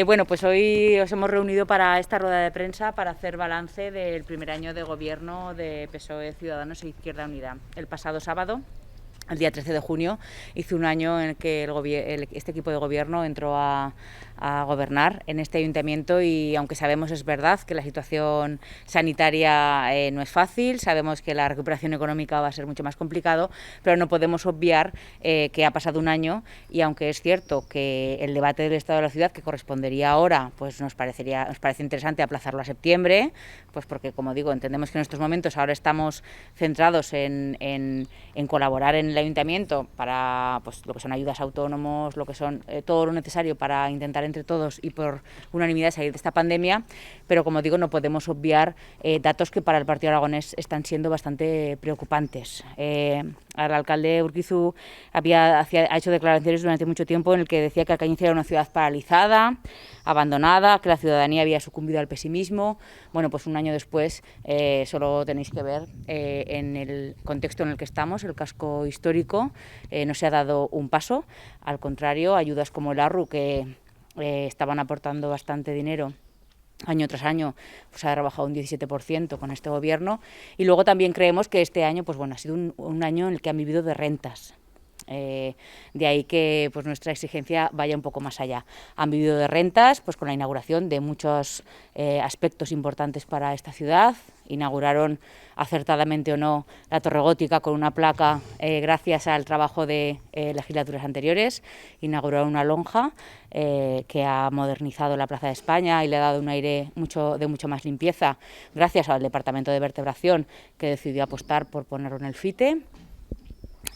Bueno, pues hoy os hemos reunido para esta rueda de prensa para hacer balance del primer año de gobierno de PSOE, Ciudadanos e Izquierda Unida. El pasado sábado, el día 13 de junio, hizo un año en el que este equipo de gobierno entró a gobernar en este ayuntamiento y aunque sabemos, es verdad, que la situación sanitaria no es fácil, sabemos que la recuperación económica va a ser mucho más complicado, pero no podemos obviar que ha pasado un año y aunque es cierto que el debate del estado de la ciudad, que correspondería ahora, pues nos parece interesante aplazarlo a septiembre, pues porque, como digo, entendemos que en estos momentos ahora estamos centrados en colaborar en el ayuntamiento para pues, lo que son ayudas a autónomos, lo que son todo lo necesario para intentar entre todos y por unanimidad salir de esta pandemia, pero como digo, no podemos obviar datos que para el Partido Aragonés están siendo bastante preocupantes. El alcalde Urquizu ha hecho declaraciones durante mucho tiempo en el que decía que Alcañiz era una ciudad paralizada, abandonada, que la ciudadanía había sucumbido al pesimismo. Bueno, pues un año después solo tenéis que ver en el contexto en el que estamos, el casco histórico, no se ha dado un paso, al contrario, ayudas como el ARRU, que estaban aportando bastante dinero año tras año, pues ha rebajado un 17% con este gobierno. Y luego también creemos que este año pues bueno, ha sido un año en el que han vivido de rentas. De ahí que pues nuestra exigencia vaya un poco más allá. Han vivido de rentas pues con la inauguración de muchos aspectos importantes para esta ciudad. Inauguraron, acertadamente o no, la Torre Gótica con una placa gracias al trabajo de legislaturas anteriores. Inauguraron una lonja que ha modernizado la Plaza de España y le ha dado un aire de mucho más limpieza gracias al Departamento de Vertebración, que decidió apostar por ponerlo en el FITE.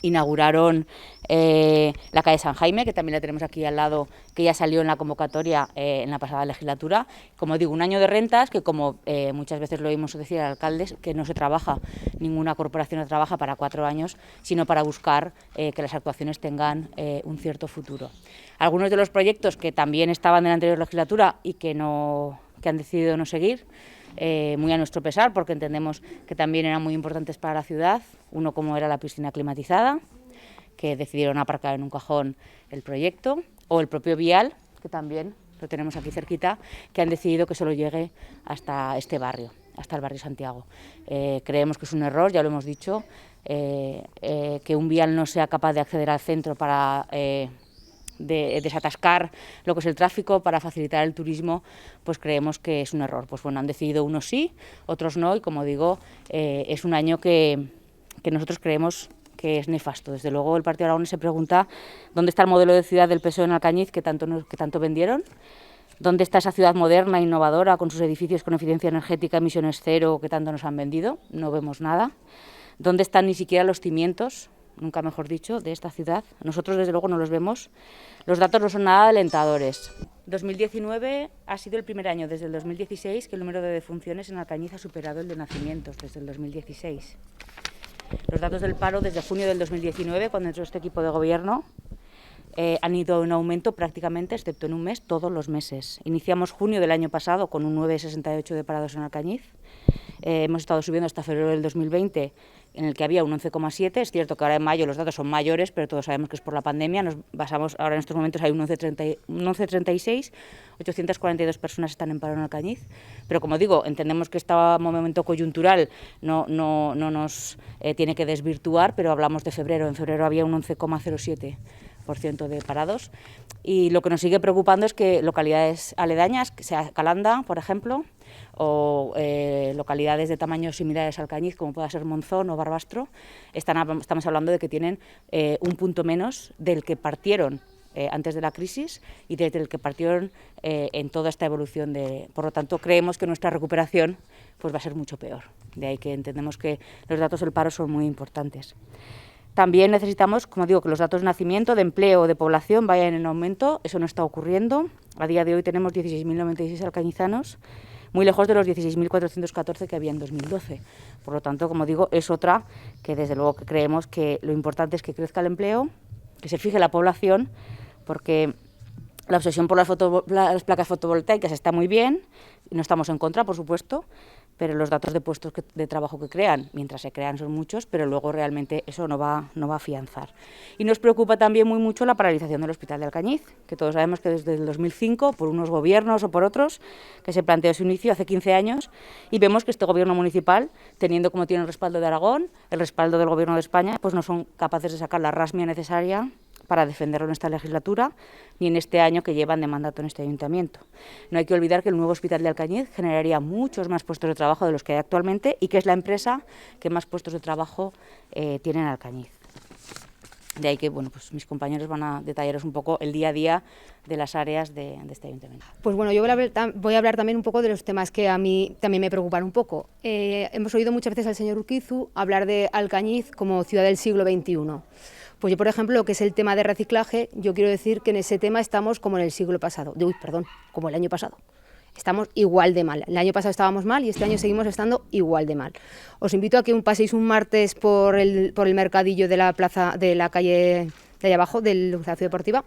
Inauguraron la calle San Jaime, que también la tenemos aquí al lado, que ya salió en la convocatoria en la pasada legislatura. Como digo, un año de rentas que, como muchas veces lo oímos decir al alcalde, que no se trabaja, ninguna corporación no trabaja para 4 años, sino para buscar que las actuaciones tengan un cierto futuro. Algunos de los proyectos que también estaban en la anterior legislatura y que han decidido no seguir, muy a nuestro pesar, porque entendemos que también eran muy importantes para la ciudad. Uno, como era la piscina climatizada, que decidieron aparcar en un cajón el proyecto, o el propio vial, que también lo tenemos aquí cerquita, que han decidido que solo llegue hasta este barrio, hasta el barrio Santiago. Creemos que es un error, ya lo hemos dicho, que un vial no sea capaz de acceder al centro para desatascar lo que es el tráfico, para facilitar el turismo, pues creemos que es un error. Pues bueno, han decidido unos sí, otros no, y como digo, es un año que nosotros creemos que es nefasto. Desde luego el Partido Aragonés se pregunta dónde está el modelo de ciudad del PSOE en Alcañiz que tanto vendieron, dónde está esa ciudad moderna, innovadora, con sus edificios con eficiencia energética, emisiones cero, que tanto nos han vendido. No vemos nada. ¿Dónde están ni siquiera los cimientos, nunca mejor dicho, de esta ciudad? Nosotros desde luego no los vemos. Los datos no son nada alentadores. 2019 ha sido el primer año desde el 2016 que el número de defunciones en Alcañiz ha superado el de nacimientos, desde el 2016. Los datos del paro desde junio del 2019, cuando entró este equipo de gobierno, han ido en aumento prácticamente, excepto en un mes, todos los meses. Iniciamos junio del año pasado con un 9,68 de parados en Alcañiz. Hemos estado subiendo hasta febrero del 2020, en el que había un 11,7. Es cierto que ahora en mayo los datos son mayores, pero todos sabemos que es por la pandemia. Nos basamos, ahora en estos momentos hay un 11,36, 842 personas están en paro en Alcañiz. Pero como digo, entendemos que este momento coyuntural no nos tiene que desvirtuar, pero hablamos de febrero. En febrero había un 11,07% de parados, y lo que nos sigue preocupando es que localidades aledañas, que sea Calanda, por ejemplo, o localidades de tamaños similares a Alcañiz, como pueda ser Monzón o Barbastro, estamos hablando de que tienen un punto menos del que partieron antes de la crisis y desde el que partieron en toda esta evolución. Por lo tanto, creemos que nuestra recuperación pues, va a ser mucho peor. De ahí que entendemos que los datos del paro son muy importantes. También necesitamos, como digo, que los datos de nacimiento, de empleo o de población vayan en aumento. Eso no está ocurriendo. A día de hoy tenemos 16.096 alcañizanos, muy lejos de los 16.414 que había en 2012. Por lo tanto, como digo, es otra que desde luego que creemos que lo importante es que crezca el empleo, que se fije la población, porque la obsesión por las placas fotovoltaicas está muy bien, y no estamos en contra, por supuesto, pero los datos de puestos de trabajo que crean, mientras se crean son muchos, pero luego realmente eso no va a afianzar. Y nos preocupa también muy mucho la paralización del Hospital de Alcañiz, que todos sabemos que desde el 2005, por unos gobiernos o por otros, que se planteó su inicio hace 15 años, y vemos que este gobierno municipal, teniendo como tiene el respaldo de Aragón, el respaldo del gobierno de España, pues no son capaces de sacar la rasmia necesaria para defenderlo en esta legislatura, ni en este año que llevan de mandato en este ayuntamiento. No hay que olvidar que el nuevo Hospital de Alcañiz generaría muchos más puestos de trabajo de los que hay actualmente y que es la empresa que más puestos de trabajo tiene en Alcañiz. De ahí que bueno, pues mis compañeros van a detallaros un poco el día a día de las áreas de este ayuntamiento. Pues bueno, yo voy a hablar también un poco de los temas que a mí también me preocupan un poco. Hemos oído muchas veces al señor Urquizu hablar de Alcañiz como ciudad del siglo XXI. Pues yo, por ejemplo, lo que es el tema de reciclaje, yo quiero decir que en ese tema estamos como en el siglo pasado, como el año pasado. Estamos igual de mal. El año pasado estábamos mal y este año seguimos estando igual de mal. Os invito a que paséis un martes por el mercadillo de la plaza, de la calle de allá abajo, de la Ciudad Deportiva,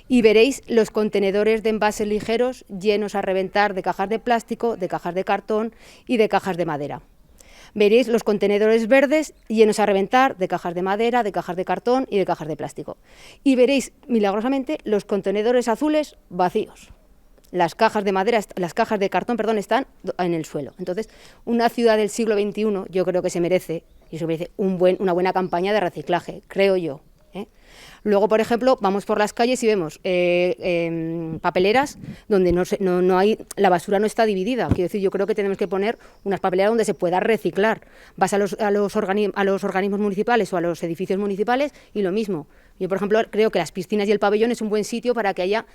y veréis los contenedores de envases ligeros llenos a reventar de cajas de plástico, de cajas de cartón y de cajas de madera. Veréis los contenedores verdes llenos a reventar de cajas de madera, de cajas de cartón y de cajas de plástico. Y veréis, milagrosamente, los contenedores azules vacíos. Las cajas de madera, las cajas de cartón, perdón, están en el suelo. Entonces, una ciudad del siglo XXI, yo creo que se merece una buena campaña de reciclaje, creo yo. Luego, por ejemplo, vamos por las calles y vemos papeleras donde no hay, la basura no está dividida. Quiero decir, yo creo que tenemos que poner unas papeleras donde se pueda reciclar. Vas a los organismos municipales o a los edificios municipales y lo mismo. Yo, por ejemplo, creo que las piscinas y el pabellón es un buen sitio para que haya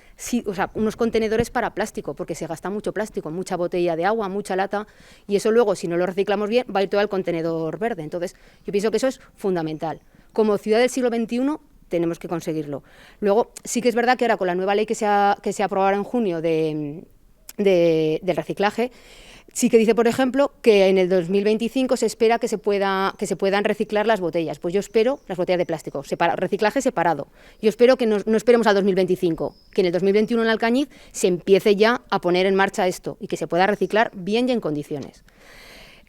unos contenedores para plástico, porque se gasta mucho plástico, mucha botella de agua, mucha lata, y eso luego, si no lo reciclamos bien, va a ir todo al contenedor verde. Entonces, yo pienso que eso es fundamental. Como ciudad del siglo XXI, tenemos que conseguirlo. Luego, sí que es verdad que ahora con la nueva ley que se aprobará en junio del reciclaje, sí que dice, por ejemplo, que en el 2025 se espera que se puedan reciclar las botellas. Pues yo espero, las botellas de plástico, reciclaje separado. Yo espero que no esperemos al 2025, que en el 2021 en Alcañiz se empiece ya a poner en marcha esto y que se pueda reciclar bien y en condiciones.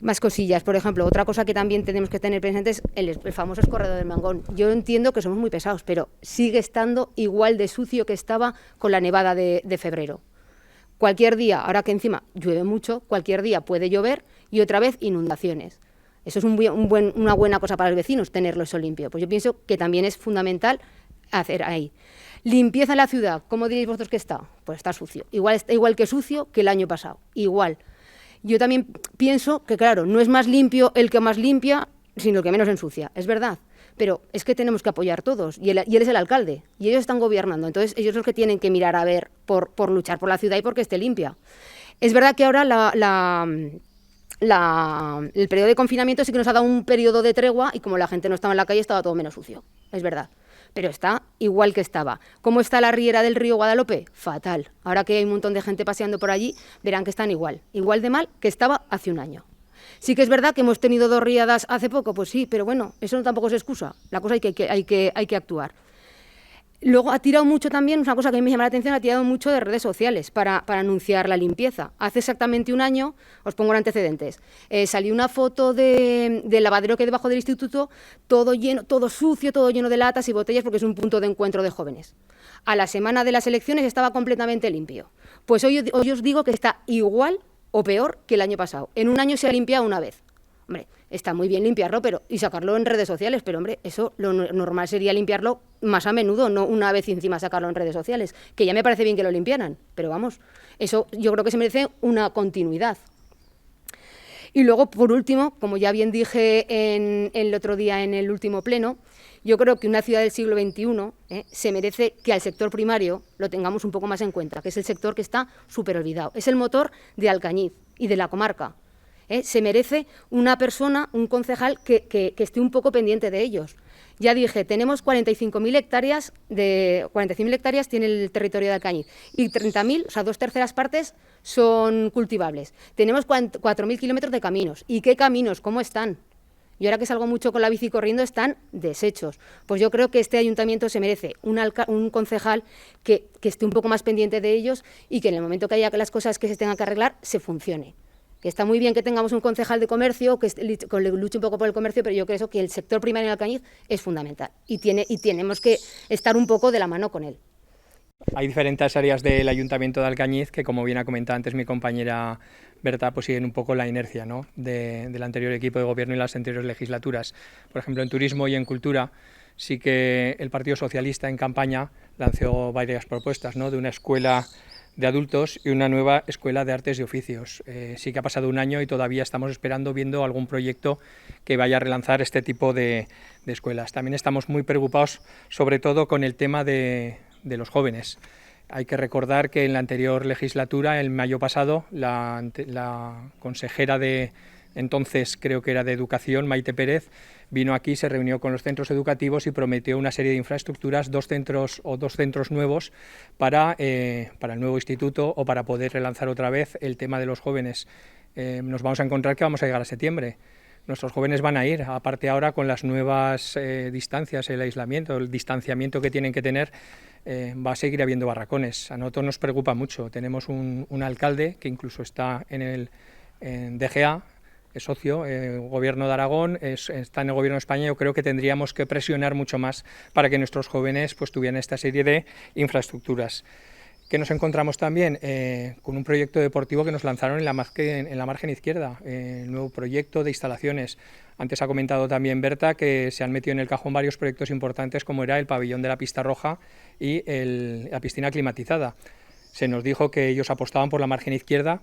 Más cosillas, por ejemplo, otra cosa que también tenemos que tener presente es el famoso escorredor del Mangón. Yo entiendo que somos muy pesados, pero sigue estando igual de sucio que estaba con la nevada de febrero. Cualquier día, ahora que encima llueve mucho, cualquier día puede llover y otra vez inundaciones. Eso es una buena cosa para los vecinos, tenerlo eso limpio. Pues yo pienso que también es fundamental hacer ahí. Limpieza en la ciudad, ¿cómo diréis vosotros que está? Pues está sucio. Igual que sucio que el año pasado, igual. Yo también pienso que, claro, no es más limpio el que más limpia, sino el que menos ensucia, es verdad. Pero es que tenemos que apoyar todos, y él es el alcalde, y ellos están gobernando, entonces ellos son los que tienen que mirar a ver por luchar por la ciudad y porque esté limpia. Es verdad que ahora el periodo de confinamiento sí que nos ha dado un periodo de tregua, y como la gente no estaba en la calle, estaba todo menos sucio, es verdad. Pero está igual que estaba. ¿Cómo está la riera del río Guadalope? Fatal. Ahora que hay un montón de gente paseando por allí, verán que están igual de mal que estaba hace un año. Sí que es verdad que hemos tenido 2 riadas hace poco, pues sí, pero bueno, eso tampoco es excusa. La cosa hay que actuar. Luego ha tirado mucho también, una cosa que a mí me llama la atención, ha tirado mucho de redes sociales para anunciar la limpieza. Hace exactamente un año, os pongo los antecedentes, salió una foto del lavadero que hay debajo del instituto, todo lleno, todo sucio, todo lleno de latas y botellas, porque es un punto de encuentro de jóvenes. A la semana de las elecciones estaba completamente limpio. Pues hoy os digo que está igual o peor que el año pasado. En un año se ha limpiado una vez. Hombre, está muy bien limpiarlo y sacarlo en redes sociales, pero hombre, eso lo normal sería limpiarlo más a menudo, no una vez y encima sacarlo en redes sociales, que ya me parece bien que lo limpiaran, pero vamos, eso yo creo que se merece una continuidad. Y luego, por último, como ya bien dije el otro día en el último pleno, yo creo que una ciudad del siglo XXI se merece que al sector primario lo tengamos un poco más en cuenta, que es el sector que está súper olvidado, es el motor de Alcañiz y de la comarca. Se merece una persona, un concejal que esté un poco pendiente de ellos. Ya dije, tenemos 45.000 hectáreas, 45.000 hectáreas tiene el territorio de Alcañiz y 30.000, o sea, 2/3 partes son cultivables. Tenemos 4.000 kilómetros de caminos. ¿Y qué caminos? ¿Cómo están? Y ahora que salgo mucho con la bici corriendo, están deshechos. Pues yo creo que este ayuntamiento se merece un concejal que esté un poco más pendiente de ellos y que en el momento que haya las cosas que se tengan que arreglar, se funcione. que está muy bien que tengamos un concejal de comercio que luche un poco por el comercio, pero yo creo que el sector primario en Alcañiz es fundamental y tenemos que estar un poco de la mano con él. Hay diferentes áreas del Ayuntamiento de Alcañiz que, como bien ha comentado antes mi compañera Berta, pues siguen un poco la inercia, ¿no?, del anterior equipo de gobierno y las anteriores legislaturas. Por ejemplo, en turismo y en cultura sí que el Partido Socialista en campaña lanzó varias propuestas, ¿no?, de una escuela de adultos y una nueva escuela de artes y oficios. Sí que ha pasado un año y todavía estamos viendo algún proyecto que vaya a relanzar este tipo de escuelas. También estamos muy preocupados, sobre todo, con el tema de los jóvenes. Hay que recordar que en la anterior legislatura, en mayo pasado, la consejera de entonces, creo que era de Educación, Maite Pérez, vino aquí, se reunió con los centros educativos y prometió una serie de infraestructuras, dos centros nuevos para el nuevo instituto o para poder relanzar otra vez el tema de los jóvenes. Nos vamos a encontrar que vamos a llegar a septiembre. Nuestros jóvenes van a ir, aparte ahora con las nuevas distancias, el aislamiento, el distanciamiento que tienen que tener, va a seguir habiendo barracones. A nosotros nos preocupa mucho. Tenemos un alcalde que incluso está en DGA, es socio, Gobierno de Aragón, está en el Gobierno de España. Yo creo que tendríamos que presionar mucho más para que nuestros jóvenes pues tuvieran esta serie de infraestructuras. ¿Qué nos encontramos también? Con un proyecto deportivo que nos lanzaron en la margen izquierda, el nuevo proyecto de instalaciones. Antes ha comentado también Berta que se han metido en el cajón varios proyectos importantes, como era el pabellón de la pista roja y la piscina climatizada. Se nos dijo que ellos apostaban por la margen izquierda.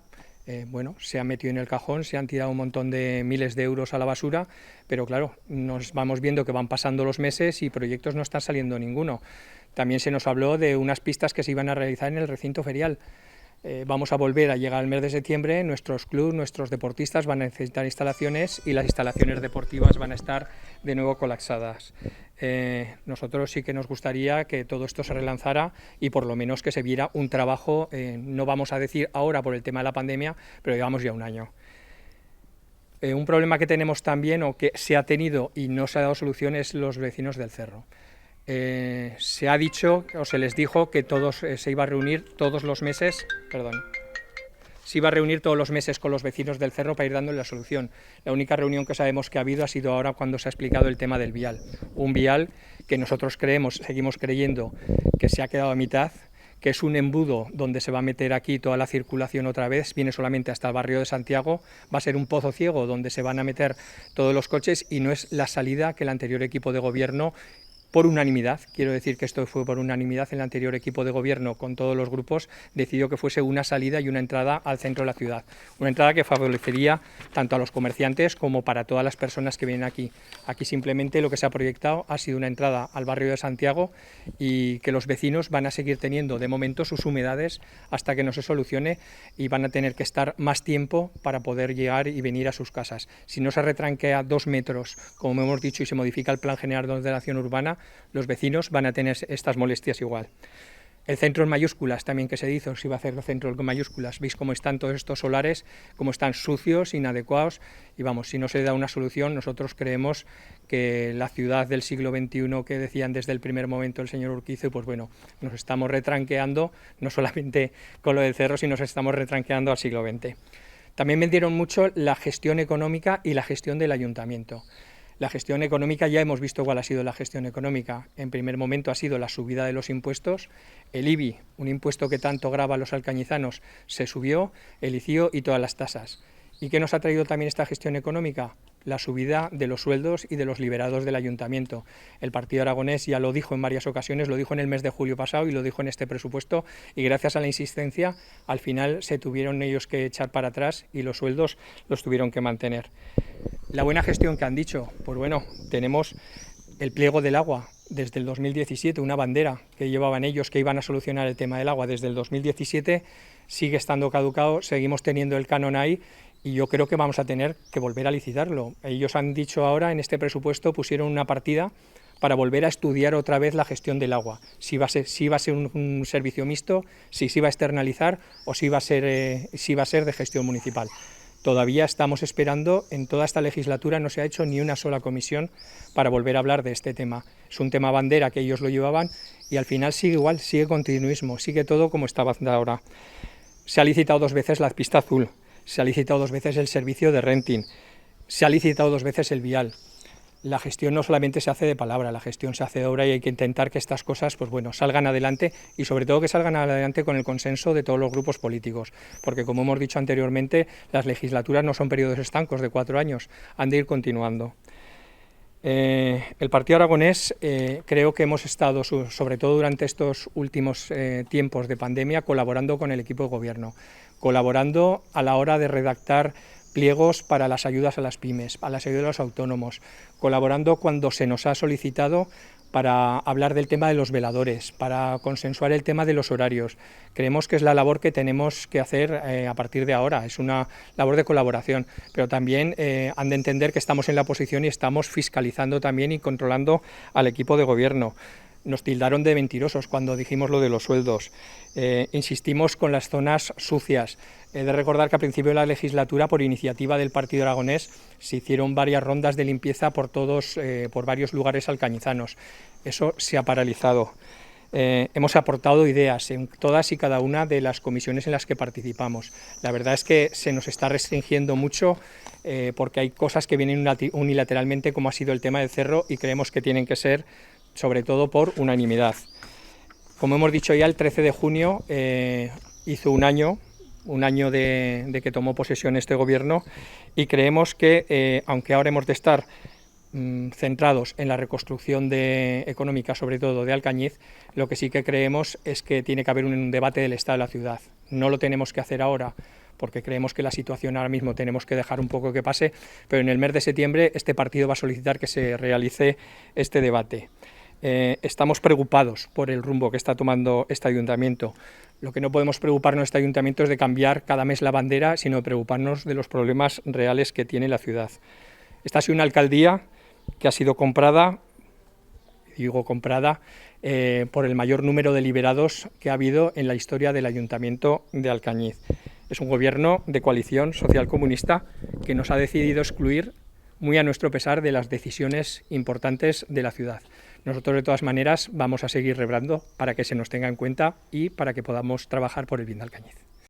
Bueno, se han metido en el cajón, se han tirado un montón de miles de euros a la basura, pero claro, nos vamos viendo que van pasando los meses y proyectos no están saliendo ninguno. También se nos habló de unas pistas que se iban a realizar en el recinto ferial. Vamos a volver a llegar al mes de septiembre, nuestros clubes, nuestros deportistas van a necesitar instalaciones y las instalaciones deportivas van a estar de nuevo colapsadas. Nosotros sí que nos gustaría que todo esto se relanzara y por lo menos que se viera un trabajo, no vamos a decir ahora por el tema de la pandemia, pero llevamos ya un año. Un problema que tenemos también, o que se ha tenido y no se ha dado solución, es los vecinos del Cerro. Se ha dicho, o se les dijo, que se iba a reunir todos los meses, se iba a reunir todos los meses con los vecinos del Cerro para ir dándole la solución. La única reunión que sabemos que ha habido ha sido ahora cuando se ha explicado el tema del vial. Un vial que nosotros seguimos creyendo que se ha quedado a mitad, que es un embudo donde se va a meter aquí toda la circulación otra vez, viene solamente hasta el barrio de Santiago, va a ser un pozo ciego donde se van a meter todos los coches y no es la salida que el anterior equipo de gobierno, por unanimidad, quiero decir que esto fue por unanimidad en el anterior equipo de gobierno con todos los grupos, decidió que fuese una salida y una entrada al centro de la ciudad. Una entrada que favorecería tanto a los comerciantes como para todas las personas que vienen aquí. Aquí simplemente lo que se ha proyectado ha sido una entrada al barrio de Santiago y que los vecinos van a seguir teniendo de momento sus humedades hasta que no se solucione y van a tener que estar más tiempo para poder llegar y venir a sus casas. Si no se retranquea 2 metros, como hemos dicho, y se modifica el Plan General de Ordenación Urbana, los vecinos van a tener estas molestias igual. El centro en mayúsculas también que se dice, si va a hacer el centro en mayúsculas, veis cómo están todos estos solares, cómo están sucios, inadecuados, y vamos, si no se da una solución, nosotros creemos que la ciudad del siglo XXI que decían desde el primer momento el señor Urquizu, pues bueno, nos estamos retranqueando, no solamente con lo del cerro, sino nos estamos retranqueando al siglo XX. También vendieron mucho la gestión económica y la gestión del ayuntamiento. La gestión económica, ya hemos visto cuál ha sido la gestión económica. En primer momento ha sido la subida de los impuestos. El IBI, un impuesto que tanto grava a los alcañizanos, se subió, el ICIO y todas las tasas. ¿Y qué nos ha traído también esta gestión económica? La subida de los sueldos y de los liberados del ayuntamiento. El Partido Aragonés ya lo dijo en varias ocasiones, lo dijo en el mes de julio pasado y lo dijo en este presupuesto, y gracias a la insistencia al final se tuvieron ellos que echar para atrás y los sueldos los tuvieron que mantener. La buena gestión que han dicho, pues bueno, tenemos el pliego del agua desde el 2017, una bandera que llevaban ellos que iban a solucionar el tema del agua desde el 2017, sigue estando caducado, seguimos teniendo el canon ahí y yo creo que vamos a tener que volver a licitarlo. Ellos han dicho ahora, en este presupuesto pusieron una partida para volver a estudiar otra vez la gestión del agua, si va a ser un servicio mixto, si se va a externalizar o si va a ser de gestión municipal. Todavía estamos esperando, en toda esta legislatura no se ha hecho ni una sola comisión para volver a hablar de este tema. Es un tema bandera que ellos lo llevaban y al final sigue igual, sigue continuismo, sigue todo como estaba ahora. Se ha licitado 2 veces la pista azul, se ha licitado 2 veces el servicio de renting, se ha licitado 2 veces el vial. La gestión no solamente se hace de palabra, la gestión se hace de obra y hay que intentar que estas cosas pues bueno, salgan adelante y sobre todo que salgan adelante con el consenso de todos los grupos políticos, porque como hemos dicho anteriormente, las legislaturas no son periodos estancos de 4 años, han de ir continuando. El Partido Aragonés creo que hemos estado, sobre todo durante estos últimos tiempos de pandemia, colaborando con el equipo de gobierno, colaborando a la hora de redactar pliegos para las ayudas a las pymes, a las ayudas a los autónomos, colaborando cuando se nos ha solicitado para hablar del tema de los veladores, para consensuar el tema de los horarios. Creemos que es la labor que tenemos que hacer a partir de ahora, es una labor de colaboración, pero también han de entender que estamos en la oposición y estamos fiscalizando también y controlando al equipo de gobierno. Nos tildaron de mentirosos cuando dijimos lo de los sueldos. Insistimos con las zonas sucias. He de recordar que a principio de la legislatura, por iniciativa del Partido Aragonés, se hicieron varias rondas de limpieza por varios lugares alcañizanos. Eso se ha paralizado. Hemos aportado ideas en todas y cada una de las comisiones en las que participamos. La verdad es que se nos está restringiendo mucho porque hay cosas que vienen unilateralmente, como ha sido el tema del cerro, y creemos que tienen que ser sobre todo por unanimidad. Como hemos dicho ya, el 13 de junio hizo un año de que tomó posesión este gobierno y creemos que, aunque ahora hemos de estar centrados en la reconstrucción económica, sobre todo de Alcañiz, lo que sí que creemos es que tiene que haber un debate del estado de la ciudad. No lo tenemos que hacer ahora, porque creemos que la situación ahora mismo tenemos que dejar un poco que pase, pero en el mes de septiembre este partido va a solicitar que se realice este debate. Estamos preocupados por el rumbo que está tomando este ayuntamiento. Lo que no podemos preocuparnos este ayuntamiento es de cambiar cada mes la bandera, sino de preocuparnos de los problemas reales que tiene la ciudad. Esta ha sido una alcaldía que ha sido comprada, por el mayor número de liberados que ha habido en la historia del ayuntamiento de Alcañiz. Es un gobierno de coalición social-comunista que nos ha decidido excluir, muy a nuestro pesar, de las decisiones importantes de la ciudad. Nosotros, de todas maneras, vamos a seguir rebrando para que se nos tenga en cuenta y para que podamos trabajar por el bien de Alcañiz.